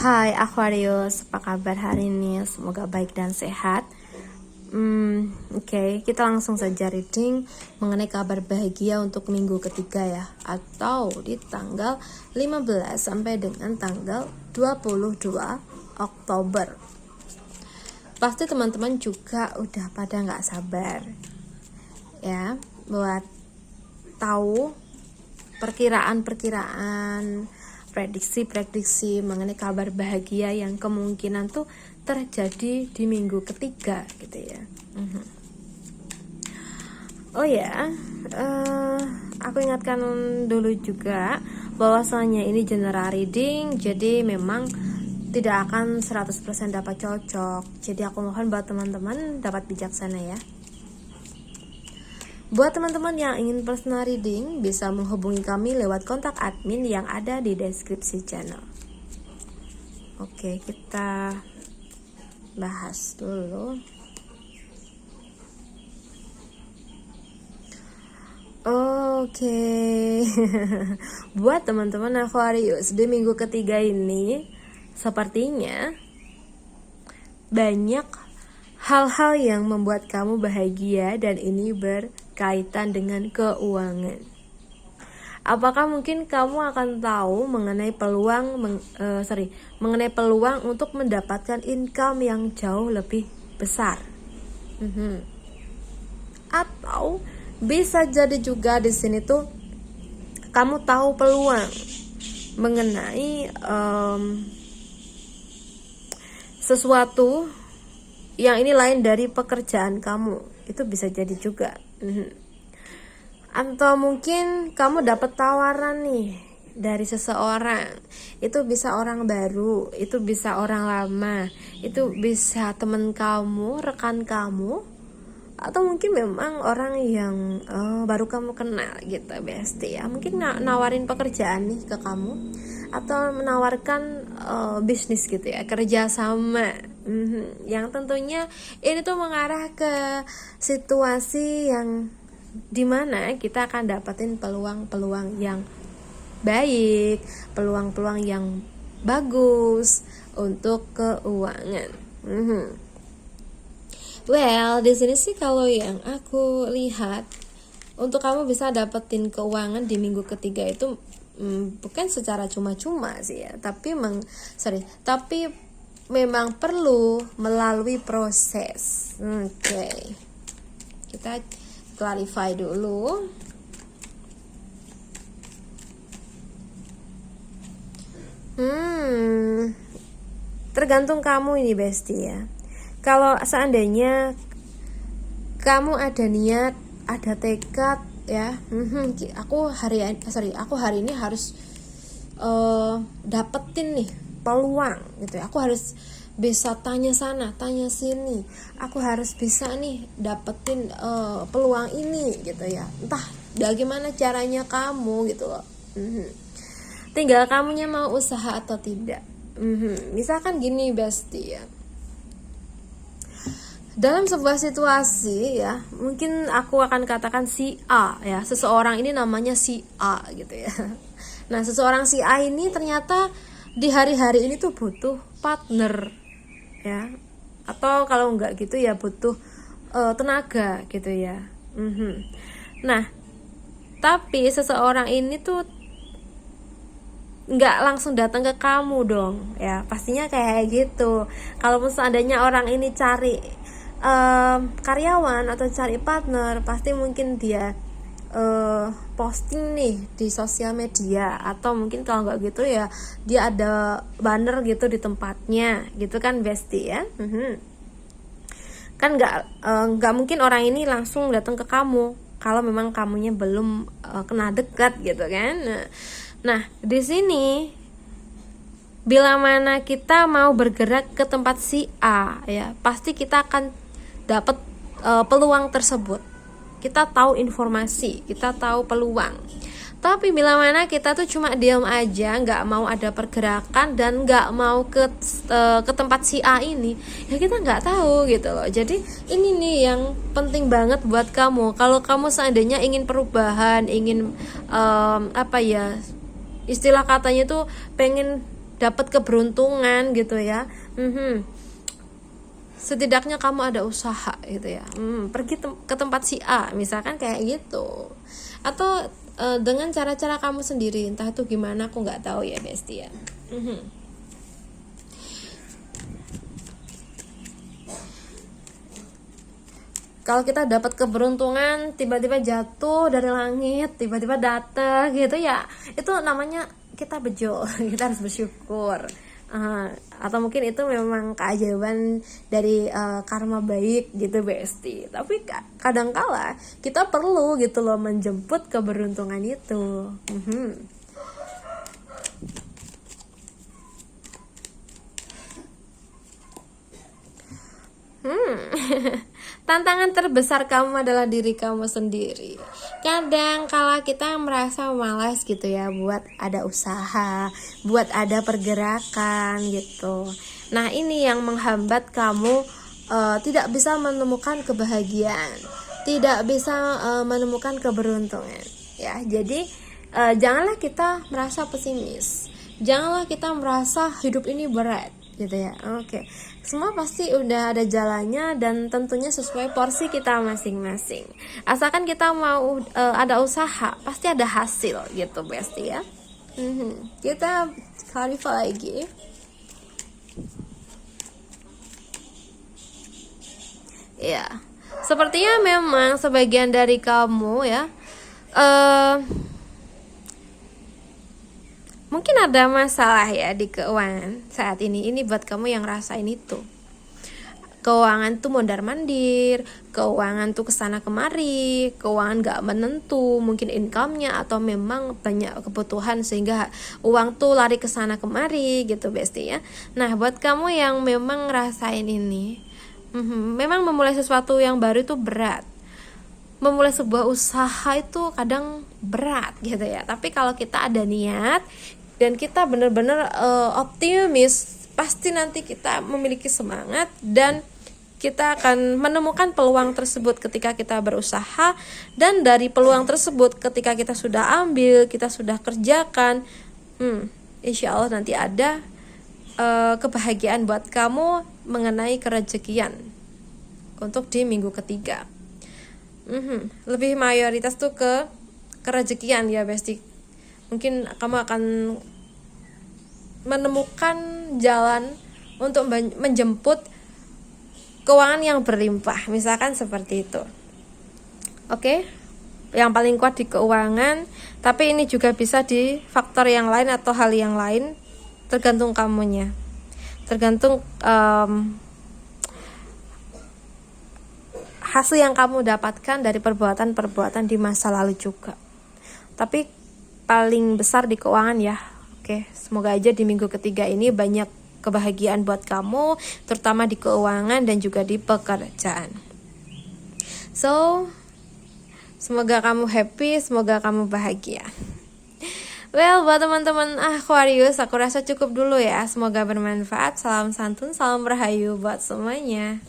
Hai Aquarius, apa kabar hari ini? Semoga baik dan sehat. Oke, kita langsung saja reading mengenai kabar bahagia untuk minggu ketiga ya, atau di tanggal 15 sampai dengan tanggal 22 Oktober. Pasti teman-teman juga udah pada gak sabar ya buat tahu perkiraan-perkiraan, prediksi-prediksi mengenai kabar bahagia yang kemungkinan tuh terjadi di minggu ketiga gitu ya. Oh ya, aku ingatkan dulu juga bahwasanya ini general reading, jadi memang tidak akan 100% dapat cocok. Jadi aku mohon buat teman-teman dapat bijaksana ya. Buat teman-teman yang ingin personal reading, bisa menghubungi kami lewat kontak admin yang ada di deskripsi channel. Oke, kita bahas dulu. Oke. Buat teman-teman Aquarius, di minggu ketiga ini sepertinya banyak hal-hal yang membuat kamu bahagia dan ini berkaitan dengan keuangan. Apakah mungkin kamu akan tahu mengenai mengenai peluang untuk mendapatkan income yang jauh lebih besar? Atau bisa jadi juga di sini tuh kamu tahu peluang mengenai sesuatu yang ini lain dari pekerjaan kamu, itu bisa jadi juga. Atau mungkin kamu dapat tawaran nih dari seseorang, itu bisa orang baru, itu bisa orang lama, itu bisa teman kamu, rekan kamu, atau mungkin memang orang yang baru kamu kenal gitu, bestie ya. Mungkin nawarin pekerjaan nih ke kamu, atau menawarkan bisnis gitu ya, kerja sama. Yang tentunya ini tuh mengarah ke situasi yang dimana kita akan dapetin peluang-peluang yang baik, peluang-peluang yang bagus untuk keuangan. Well, di sini sih kalau yang aku lihat, untuk kamu bisa dapetin keuangan di minggu ketiga itu bukan secara cuma-cuma sih ya, tapi memang perlu melalui proses. Oke. Kita clarify dulu. Tergantung kamu ini bestie ya. Kalau seandainya kamu ada niat, ada tekad ya, aku hari ini harus dapetin nih peluang gitu ya. Aku harus bisa tanya sana, tanya sini. Aku harus bisa nih dapetin peluang ini gitu ya. Entah bagaimana caranya kamu gitu loh. Tinggal kamunya mau usaha atau tidak. Misalkan gini bestie ya. Dalam sebuah situasi ya, mungkin aku akan katakan si A ya. Seseorang ini namanya si A gitu ya. Nah, seseorang si A ini ternyata di hari-hari ini tuh butuh partner ya, atau kalau enggak gitu ya butuh tenaga gitu ya. Nah, tapi seseorang ini tuh nggak langsung datang ke kamu dong ya, pastinya kayak gitu. Kalau seandainya orang ini cari karyawan atau cari partner, pasti mungkin dia posting nih di sosial media, atau mungkin kalau nggak gitu ya dia ada banner gitu di tempatnya gitu kan bestie ya. Kan nggak mungkin orang ini langsung datang ke kamu kalau memang kamunya belum kena dekat gitu kan. Nah di sini bila mana kita mau bergerak ke tempat si A ya, pasti kita akan dapat peluang tersebut. Kita tahu informasi, kita tahu peluang. Tapi bila mana kita tuh cuma diam aja, nggak mau ada pergerakan dan nggak mau ke tempat si A ini, ya kita nggak tahu gitu loh. Jadi ini nih yang penting banget buat kamu. Kalau kamu seandainya ingin perubahan, ingin istilah katanya tuh pengen dapat keberuntungan gitu ya. Setidaknya kamu ada usaha gitu ya. Pergi ke tempat si A misalkan kayak gitu, atau dengan cara-cara kamu sendiri, entah itu gimana aku nggak tahu ya Besti ya. Kalau kita dapat keberuntungan tiba-tiba jatuh dari langit, tiba-tiba datang gitu ya, itu namanya kita bejo. Kita harus bersyukur. Atau mungkin itu memang keajaiban dari karma baik gitu Besti. Tapi kadangkala kita perlu gitu loh menjemput keberuntungan itu. Tantangan terbesar kamu adalah diri kamu sendiri. Kadang kala kita merasa malas gitu ya buat ada usaha, buat ada pergerakan gitu. Nah ini yang menghambat kamu tidak bisa menemukan kebahagiaan, tidak bisa menemukan keberuntungan. Ya, jadi janganlah kita merasa pesimis, janganlah kita merasa hidup ini berat gitu ya. Oke. Semua pasti udah ada jalannya dan tentunya sesuai porsi kita masing-masing. Asalkan kita mau ada usaha, pasti ada hasil gitu Besti ya. Kita clarify lagi. Ya, sepertinya memang sebagian dari kamu ya mungkin ada masalah ya di keuangan saat ini. Ini buat kamu yang rasain itu. Keuangan tuh mondar-mandir, keuangan tuh kesana kemari, keuangan gak menentu, mungkin income-nya atau memang banyak kebutuhan sehingga uang tuh lari kesana kemari gitu Besti ya. Nah buat kamu yang memang rasain ini, memang memulai sesuatu yang baru itu berat. Memulai sebuah usaha itu kadang berat gitu ya. Tapi kalau kita ada niat dan kita benar-benar optimis, pasti nanti kita memiliki semangat dan kita akan menemukan peluang tersebut ketika kita berusaha. Dan dari peluang tersebut ketika kita sudah ambil, kita sudah kerjakan, insya Allah nanti ada kebahagiaan buat kamu mengenai kerezekian untuk di minggu ketiga. Lebih mayoritas tuh ke kerezekian ya Besti. Mungkin kamu akan menemukan jalan untuk menjemput keuangan yang berlimpah, misalkan seperti itu. Oke? Yang paling kuat di keuangan, tapi ini juga bisa di faktor yang lain atau hal yang lain, tergantung kamunya. Tergantung hasil yang kamu dapatkan dari perbuatan-perbuatan di masa lalu juga. Tapi paling besar di keuangan ya. Oke, semoga aja di minggu ketiga ini banyak kebahagiaan buat kamu, terutama di keuangan dan juga di pekerjaan. So, semoga kamu happy, semoga kamu bahagia. Well, buat teman-teman Aquarius, aku rasa cukup dulu ya. Semoga bermanfaat. Salam santun, salam rahayu buat semuanya.